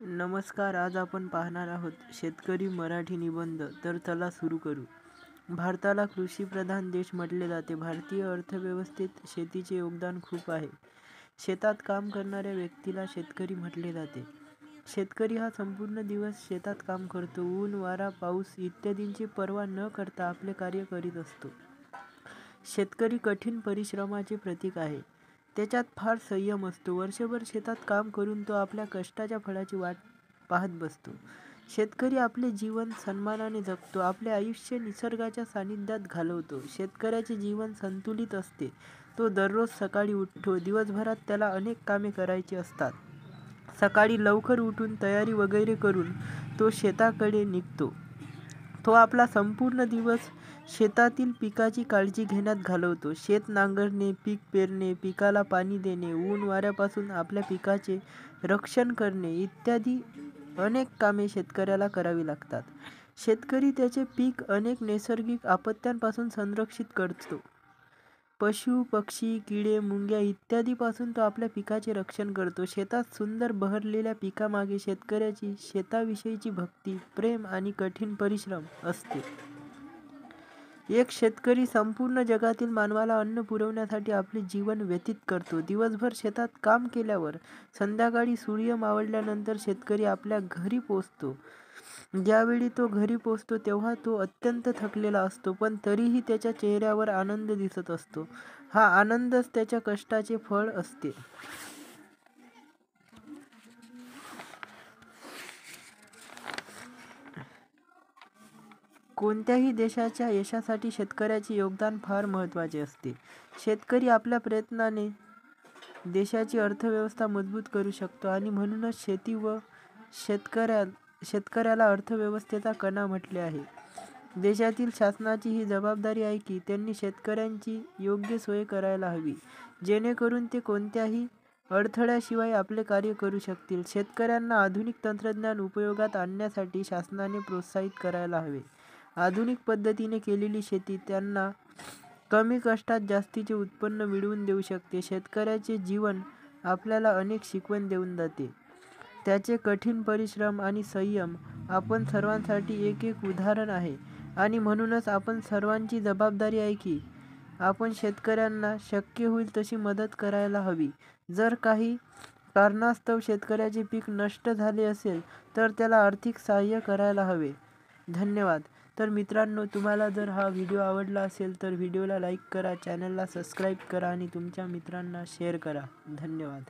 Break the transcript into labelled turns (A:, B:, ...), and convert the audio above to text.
A: नमस्कार. आज आपण पाहणार आहोत शेतकरी मराठी निबंध. तर चला सुरू करू. भारताला कृषीप्रधान देश म्हटले जाते. भारतीय अर्थव्यवस्थेत शेतीचे योगदान खूप आहे. शेतात काम करणाऱ्या व्यक्तीला शेतकरी म्हटले जाते. शेतकरी हा संपूर्ण दिवस शेतात काम करतो. ऊन, वारा, पाऊस इत्यादींची पर्वा न करता आपले कार्य करीत असतो. शेतकरी कठीण परिश्रमाचे प्रतीक आहे. त्याच्यात फार संयम असतो. वर्षभर शेतात काम करून तो आपल्या कष्टाच्या फळाची वाट पाहत बसतो. शेतकरी आपले जीवन सन्मानाने जगतो. आपले आयुष्य निसर्गाच्या सानिध्यात घालवतो. शेतकऱ्याचे जीवन संतुलित असते. तो दररोज सकाळी उठतो. दिवसभरात त्याला अनेक कामे करायची असतात. सकाळी लवकर उठून तयारी वगैरे करून तो शेताकडे निघतो. तो आपला संपूर्ण दिवस शेतातील पिकाची काळजी घेण्यात घालवतो. शेत नांगरणे, पीक पेरणे, पिकाला पाणी देणे, ऊन वाऱ्यापासून आपल्या पिकाचे रक्षण करणे इत्यादी अनेक कामे शेतकऱ्याला करावी लागतात. शेतकरी त्याचे पीक अनेक नैसर्गिक आपत्त्यांपासून संरक्षित करतो. पशु, पक्षी, किडे, मुंग्या इत्यादीपासून तो आपल्या पिकाचे रक्षण करतो. शेतात सुंदर बहरलेल्या पिकामागे शेतकऱ्याची शेताविषयीची भक्ती, प्रेम आणि कठीण परिश्रम असते. एक शेतकरी संपूर्ण जगातील मानवाला अन्न पुरवण्यासाठी आपले जीवन व्यतीत करतो. दिवसभर शेतात काम केल्यावर संध्याकाळी सूर्य मावळल्यानंतर शेतकरी आपल्या घरी पोचतो. ज्यावेळी तो घरी पोचतो तेव्हा तो अत्यंत थकलेला असतो, पण तरीही त्याच्या चेहऱ्यावर आनंद दिसत असतो. हा आनंदच त्याच्या कष्टाचे फळ असते. कोणत्याही देशाच्या यशासाठी शेतकऱ्याचे योगदान फार महत्त्वाचे असते. शेतकरी आपल्या प्रयत्नाने देशाची अर्थव्यवस्था मजबूत करू शकतो आणि म्हणूनच शेती व शेतकऱ्याला अर्थव्यवस्थेचा कणा म्हटले आहे. देशातील शासनाची ही जबाबदारी आहे की त्यांनी शेतकऱ्यांची योग्य सोय करायला हवी, जेणेकरून ते कोणत्याही अडथळ्याशिवाय आपले कार्य करू शकतील. शेतकऱ्यांना आधुनिक तंत्रज्ञान उपयोगात आणण्यासाठी शासनाने प्रोत्साहित करायला हवे. आधुनिक पद्धतीने केलेली शेती त्यांना कमी कष्टात जास्तीचे उत्पन्न मिळवून देऊ शकते. शेतकऱ्याचे जीवन आपल्याला अनेक शिकवण देऊन जाते. त्याचे कठीण परिश्रम आणि संयम आपण सर्वांसाठी एक एक उदाहरण आहे आणि म्हणूनच आपण सर्वांची जबाबदारी आहे की आपण शेतकऱ्यांना शक्य होईल तशी मदत करायला हवी. जर काही कारणास्तव शेतकऱ्याचे पीक नष्ट झाले असेल तर त्याला आर्थिक सहाय्य करायला हवे. धन्यवाद. तर मित्रांनो, तुम्हाला जर हा व्हिडिओ आवडला असेल तर व्हिडिओला लाईक करा, चॅनलला सबस्क्राईब करा आणि तुमच्या मित्रांना शेअर करा. धन्यवाद.